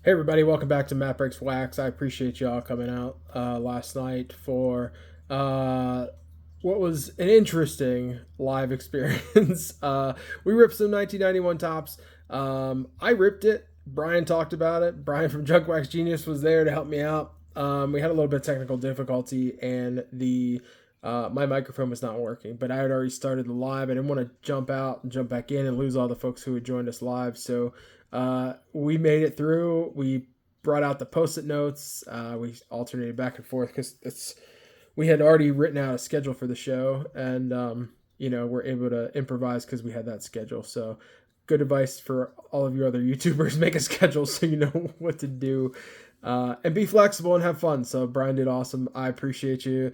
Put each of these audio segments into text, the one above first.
Hey everybody, welcome back to Matt Breaks Wax. I appreciate y'all coming out last night for what was an interesting live experience. We ripped some 1991 tops. I ripped it. Brian talked about it. Brian from Junk Wax Genius was there to help me out. We had a little bit of technical difficulty, and the my microphone was not working, but I had already started the live. I didn't want to jump out and jump back in and lose all the folks who had joined us live. So we made it through. We brought out the post-it notes. We alternated back and forth because we had already written out a schedule for the show, and we're able to improvise because we had that schedule. So good advice for all of your other YouTubers: make a schedule so you know what to do, and be flexible and have fun. So Brian did awesome. I appreciate you.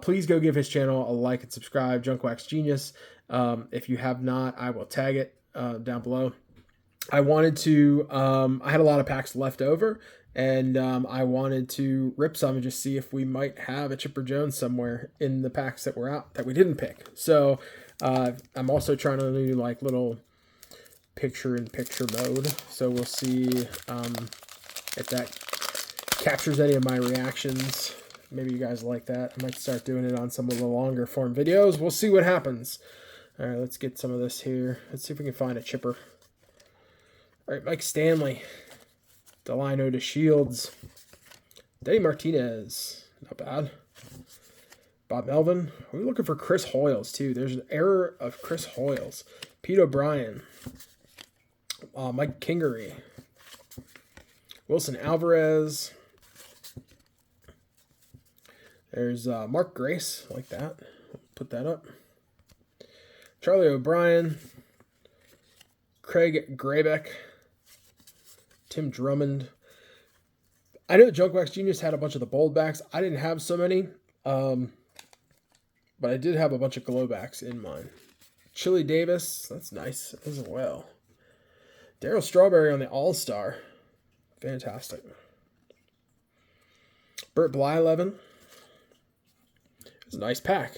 Please go give his channel a like and subscribe, Junk Wax Genius. If you have not, I will tag it down below. I wanted to, I had a lot of packs left over, and I wanted to rip some and just see if we might have a Chipper Jones somewhere in the packs that were out that we didn't pick. So I'm also trying to do like little picture-in-picture mode. So we'll see if that captures any of my reactions. Maybe you guys like that. I might start doing it on some of the longer form videos. We'll see what happens. All right, let's get some of this here. Let's see if we can find a chipper. All right, Mike Stanley, Delino to Shields, Denny Martinez, not bad. Bob Melvin. We're looking for Chris Hoyles too. There's an error of Chris Hoyles. Pete O'Brien, Mike Kingery, Wilson Alvarez. There's Mark Grace, like that. Put that up. Charlie O'Brien, Craig Graybeck, Tim Drummond. I know Junk Wax Genius had a bunch of the bold backs. I didn't have so many, but I did have a bunch of glow backs in mine. Chili Davis, that's nice as well. Darryl Strawberry on the All-Star. Fantastic. Burt Blyleven. It's a nice pack.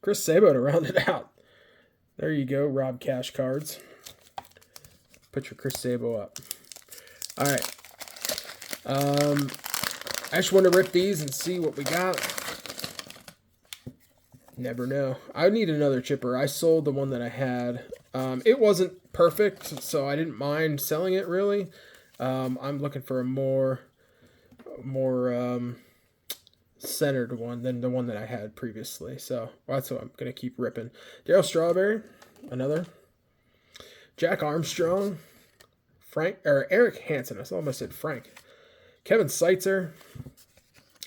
Chris Sabo to round it out. There you go, Rob Cash cards. Put your Chris Sabo up. All right. I just want to rip these and see what we got. Never know. I need another chipper. I sold the one that I had. It wasn't perfect, so I didn't mind selling it really. I'm looking for a more centered one than the one that I had previously. So that's what I'm going to keep ripping. Darryl Strawberry, another. Jack Armstrong, Eric Hansen. I almost said Frank. Kevin Seitzer,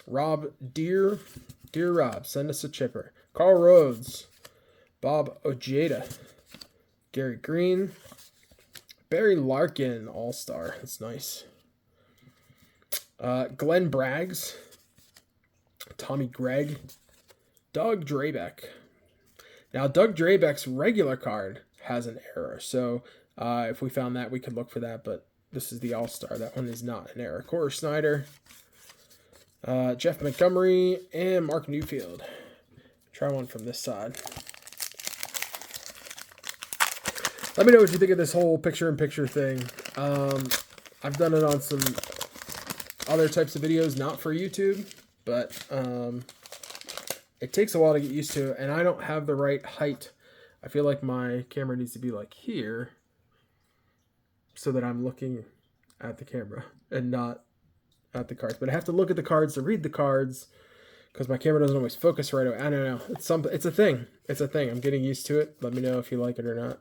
Rob Dear Rob, send us a chipper. Carl Rhodes, Bob Ojeda, Gary Green, Barry Larkin, All-Star. That's nice. Glenn Braggs, Tommy Gregg, Doug Drabeck. Now, Doug Drabeck's regular card has an error, so if we found that, we could look for that, but this is the All-Star. That one is not an error. Corey Snyder, Jeff Montgomery, and Mark Newfield. Try one from this side. Let me know what you think of this whole picture-in-picture thing. I've done it on some other types of videos, not for YouTube, but it takes a while to get used to, and I don't have the right height. I feel like my camera needs to be like here so that I'm looking at the camera and not at the cards. But I have to look at the cards to read the cards because my camera doesn't always focus right away. I don't know. It's a thing. It's a thing. I'm getting used to it. Let me know if you like it or not.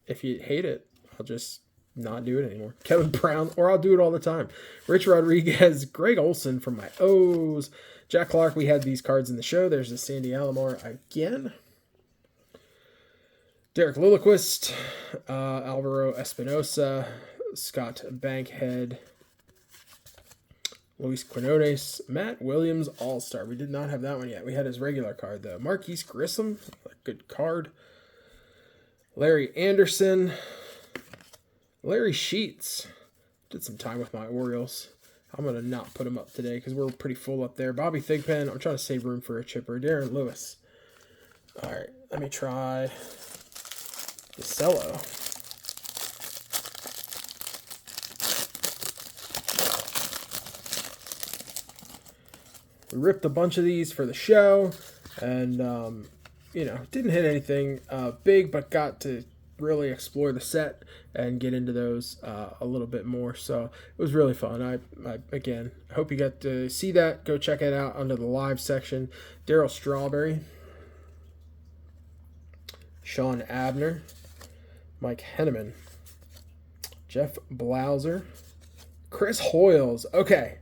If you hate it, I'll just not do it anymore. Kevin Brown, or I'll do it all the time. Rich Rodriguez, Greg Olson from my O's. Jack Clark, we had these cards in the show. There's the Sandy Alomar again. Derek Lilliquist, Alvaro Espinosa, Scott Bankhead, Luis Quinones, Matt Williams, All-Star. We did not have that one yet. We had his regular card, though. Marquise Grissom, a good card. Larry Anderson, Larry Sheets. Did some time with my Orioles. I'm going to not put him up today because we're pretty full up there. Bobby Thigpen. I'm trying to save room for a chipper. Darren Lewis. All right, let me try Cello. We ripped a bunch of these for the show, and you know, didn't hit anything big, but got to really explore the set and get into those a little bit more. So it was really fun. I again hope you got to see that. Go check it out under the live section. Daryl Strawberry, Sean Abner, Mike Henneman, Jeff Blauser, Chris Hoyles. Okay,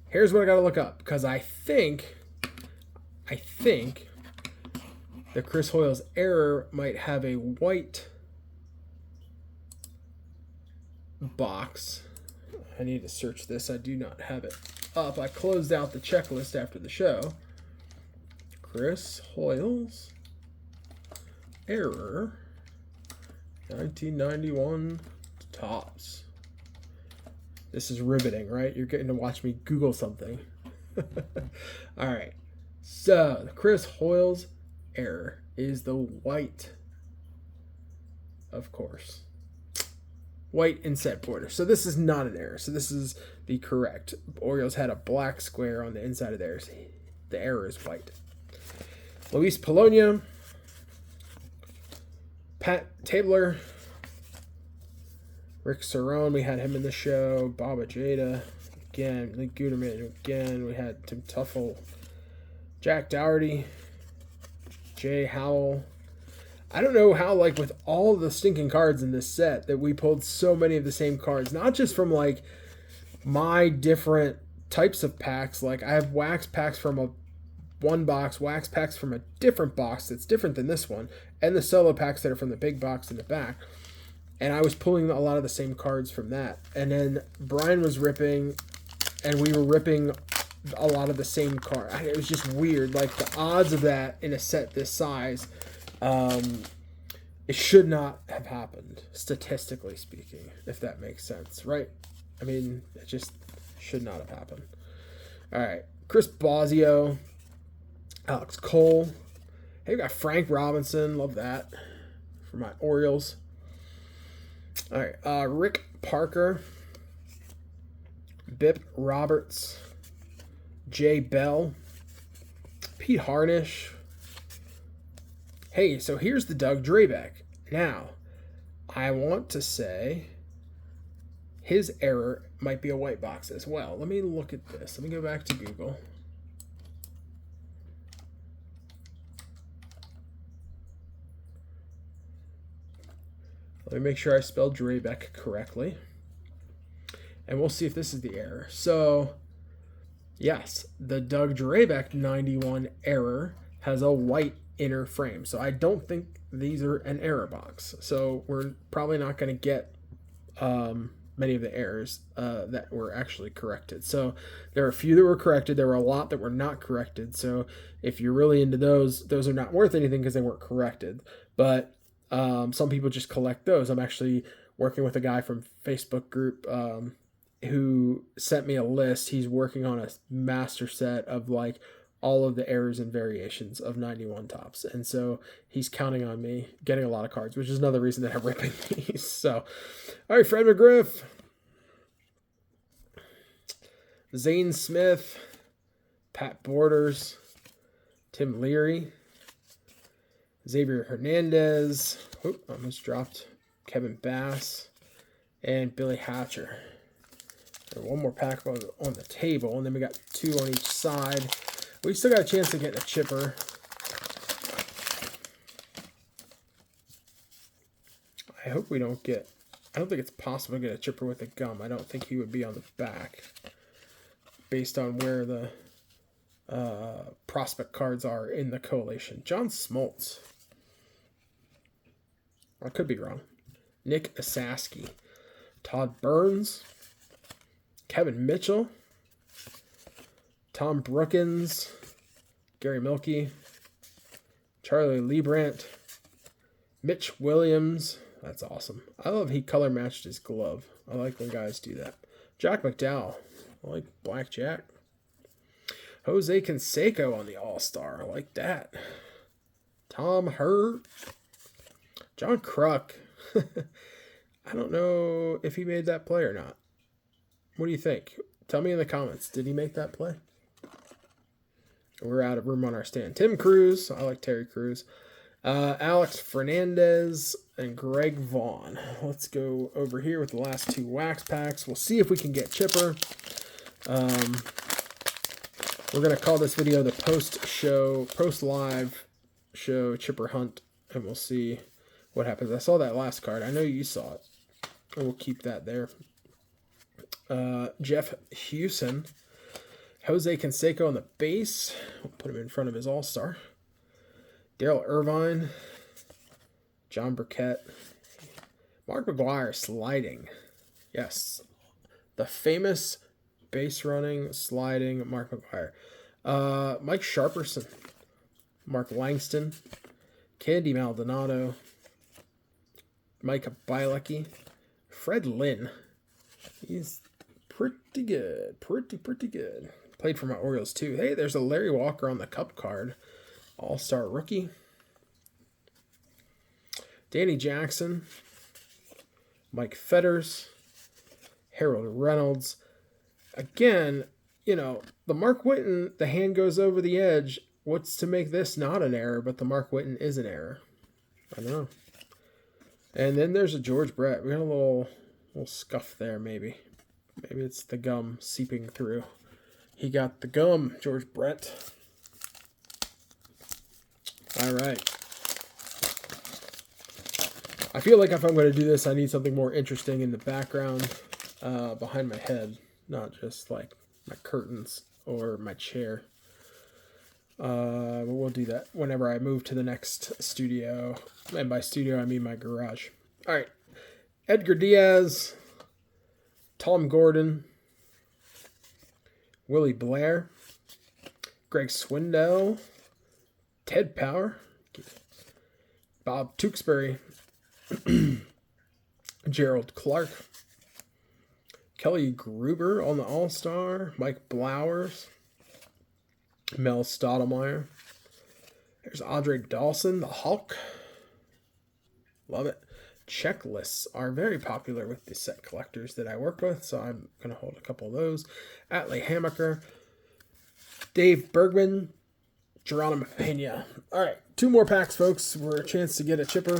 here's what I gotta look up, because I think the Chris Hoyles error might have a white box. I need to search this. I do not have it up. I closed out the checklist after the show. Chris Hoyles error 1991 Topps. This is riveting, right? You're getting to watch me Google something. All right. So the Chris Hoyles error is the white, of course. White inset border. So this is not an error. So this is the correct. Orioles had a black square on the inside of theirs. The error is white. Luis Polonia, Pat Tabler, Rick Cerrone, we had him in the show. Baba Jada, again. Lee Guterman, again. We had Tim Tuffle, Jack Dougherty, Jay Howell. I don't know how, like, with all the stinking cards in this set, that we pulled so many of the same cards. Not just from, like, my different types of packs. Like, I have wax packs from one box, wax packs from a different box that's different than this one, and the solo packs that are from the big box in the back. And I was pulling a lot of the same cards from that. And then Brian was ripping, and we were ripping a lot of the same card. It was just weird. Like, the odds of that in a set this size, it should not have happened, statistically speaking, if that makes sense, right? I mean, it just should not have happened. All right, Chris Bosio, Alex Cole. Hey, we got Frank Robinson, love that, for my Orioles. All right, Rick Parker, Bip Roberts, Jay Bell, Pete Harnish. Hey, so here's the Doug Drabek. Now, I want to say his error might be a white box as well. Let me look at this. Let me go back to Google. Let me make sure I spelled Drabek correctly. And we'll see if this is the error. So, yes, the Doug Drabek 91 error has a white inner frame. So I don't think these are an error box. So we're probably not going to get many of the errors that were actually corrected. So there are a few that were corrected. There were a lot that were not corrected. So if you're really into those are not worth anything because they weren't corrected. But some people just collect those. I'm actually working with a guy from Facebook group who sent me a list. He's working on a master set of like all of the errors and variations of 91 Topps. And so he's counting on me getting a lot of cards, which is another reason that I'm ripping these. So, all right, Fred McGriff, Zane Smith, Pat Borders, Tim Leary, Xavier Hernandez, almost dropped Kevin Bass, and Billy Hatcher. And one more pack on the table, and then we got two on each side. We still got a chance of getting a chipper. I hope we don't get... I don't think it's possible to get a chipper with a gum. I don't think he would be on the back based on where the prospect cards are in the collation. John Smoltz. I could be wrong. Nick Asaski. Todd Burns. Kevin Mitchell. Tom Brookins, Gary Milkey, Charlie Liebrandt, Mitch Williams. That's awesome. I love he color matched his glove. I like when guys do that. Jack McDowell. I like Blackjack. Jose Canseco on the All-Star. I like that. Tom Hurt. John Kruk. I don't know if he made that play or not. What do you think? Tell me in the comments. Did he make that play? We're out of room on our stand. Tim Cruz. I like Terry Crews. Alex Fernandez and Greg Vaughn. Let's go over here with the last 2 wax packs. We'll see if we can get Chipper. We're going to call this video the post-live show Chipper Hunt, and we'll see what happens. I saw that last card. I know you saw it. And we'll keep that there. Jeff Hewson. Jose Canseco on the base. We'll put him in front of his all-star. Daryl Irvine. John Burkett. Mark McGwire sliding. Yes. The famous base running, sliding Mark McGwire. Mike Sharperson. Mark Langston. Candy Maldonado. Mike Bielecki. Fred Lynn. He's pretty good. Pretty good. Played for my Orioles too. Hey, there's a Larry Walker on the Cup card. All-star rookie. Danny Jackson. Mike Fetters. Harold Reynolds. Again, you know, the Mark Whiten, the hand goes over the edge. What's to make this not an error, but the Mark Whiten is an error? I don't know. And then there's a George Brett. We got a little scuff there, maybe. Maybe it's the gum seeping through. He got the gum, George Brett. All right. I feel like if I'm going to do this, I need something more interesting in the background behind my head, not just like my curtains or my chair. But we'll do that whenever I move to the next studio. And by studio, I mean my garage. All right. Edgar Diaz, Tom Gordon, Willie Blair, Greg Swindell, Ted Power, Bob Tewksbury, Gerald Clark, Kelly Gruber on the All-Star, Mike Blowers, Mel Stottlemyre. There's Andre Dawson, the Hulk. Love it. Checklists are very popular with the set collectors that I work with, so I'm going to hold a couple of those. Atley Hammaker, Dave Bergman, Geronimo Pena. All right, 2 more packs, folks, for a chance to get a chipper.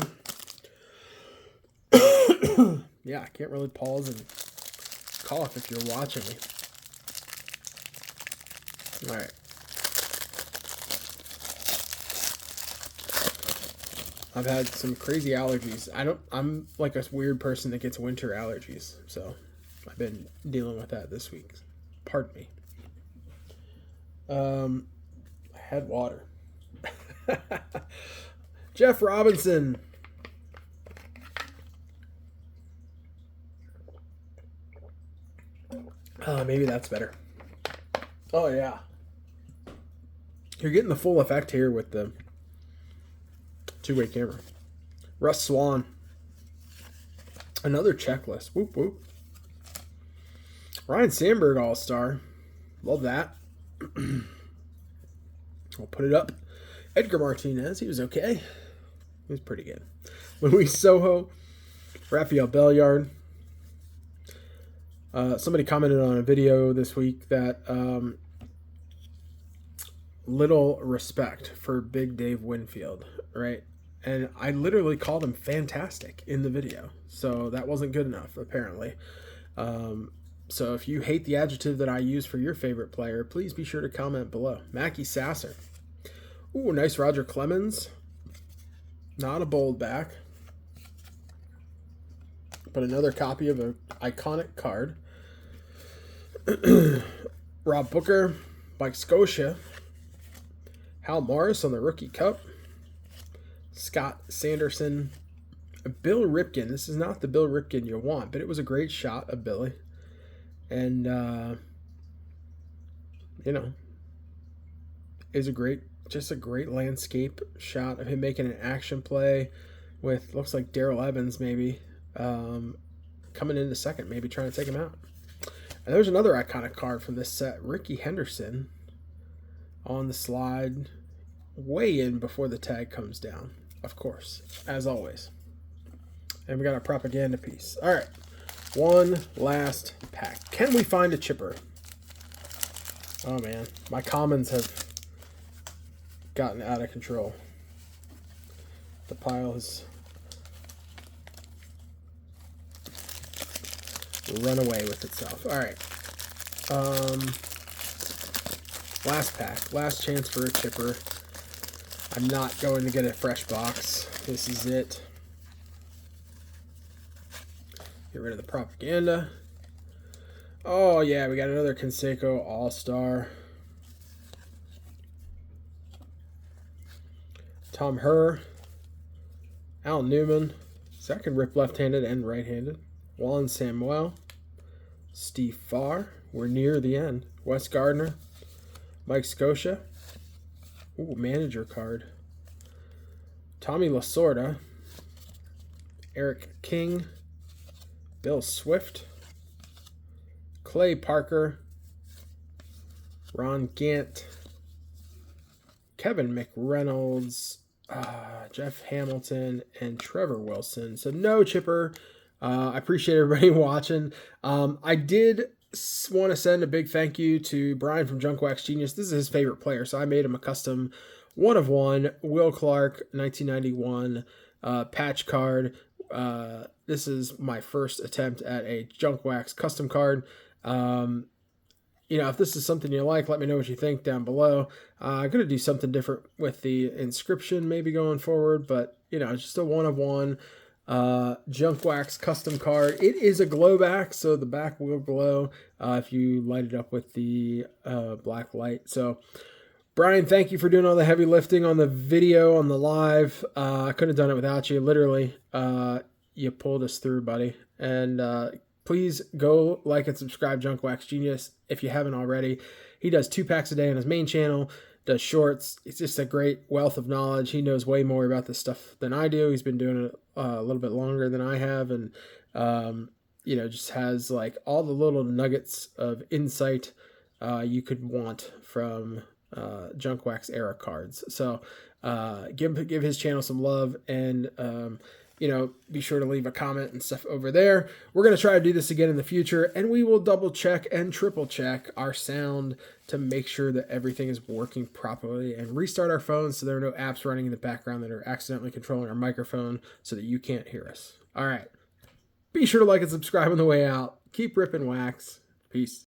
Yeah, I can't really pause and cough if you're watching me. All right. I've had some crazy allergies. I'm like a weird person that gets winter allergies. So I've been dealing with that this week. Pardon me. I had water. Jeff Robinson. Maybe that's better. Oh, yeah. You're getting the full effect here with the 2-way camera. Russ Swan. Another checklist. Whoop, whoop. Ryan Sandberg All-Star. Love that. I'll put it up. Edgar Martinez. He was okay. He was pretty good. Luis Soho. Rafael Belliard. Somebody commented on a video this week that little respect for Big Dave Winfield, right? And I literally called him fantastic in the video. So that wasn't good enough, apparently. So if you hate the adjective that I use for your favorite player, please be sure to comment below. Mackie Sasser. Ooh, nice Roger Clemens. Not a bold back, but another copy of an iconic card. Rob Booker, Mike Scotia, Hal Morris on the Rookie Cup, Scott Sanderson, Bill Ripken. This is not the Bill Ripken you want, but it was a great shot of Billy. And, you know, is just a great landscape shot of him making an action play with, looks like Darrell Evans maybe, coming into second, maybe trying to take him out. And there's another iconic card from this set, Ricky Henderson on the slide, way in before the tag comes down, of course, as always. And we got a propaganda piece. All right, one last pack. Can we find a chipper? Oh, man, my commons have gotten out of control. The pile has run away with itself. All right. Last pack. Last chance for a chipper. I'm not going to get a fresh box. This is it. Get rid of the propaganda. Oh, yeah, we got another Canseco All-Star. Tom Herr. Al Newman. So I can rip left-handed and right-handed. Juan Samuel. Steve Farr. We're near the end. Wes Gardner. Mike Scotia. Ooh, manager card. Tommy Lasorda. Eric King. Bill Swift. Clay Parker. Ron Gant. Kevin McReynolds. Jeff Hamilton and Trevor Wilson. So no chipper. I appreciate everybody watching. I did want to send a big thank you to Brian from Junk Wax Genius. This is his favorite player, so I made him a custom 1-of-1 Will Clark 1991 patch card. This is my first attempt at a Junk Wax custom card. If this is something you like, let me know what you think down below. I'm going to do something different with the inscription maybe going forward, but, just a 1-of-1 Junk Wax custom card. It is a glow back, so the back will glow if you light it up with the black light. So, Brian, thank you for doing all the heavy lifting on the video, on the live. I couldn't have done it without you. Literally, you pulled us through, buddy. And please go like and subscribe Junk Wax Genius if you haven't already. He does 2 packs a day on his main channel, does shorts. It's just a great wealth of knowledge. He knows way more about this stuff than I do. He's been doing it a little bit longer than I have, and just has like all the little nuggets of insight you could want from Junk Wax era cards. So give his channel some love, and be sure to leave a comment and stuff over there. We're going to try to do this again in the future, and we will double check and triple check our sound to make sure that everything is working properly, and restart our phones so there are no apps running in the background that are accidentally controlling our microphone so that you can't hear us. All right. Be sure to like and subscribe on the way out. Keep ripping wax. Peace.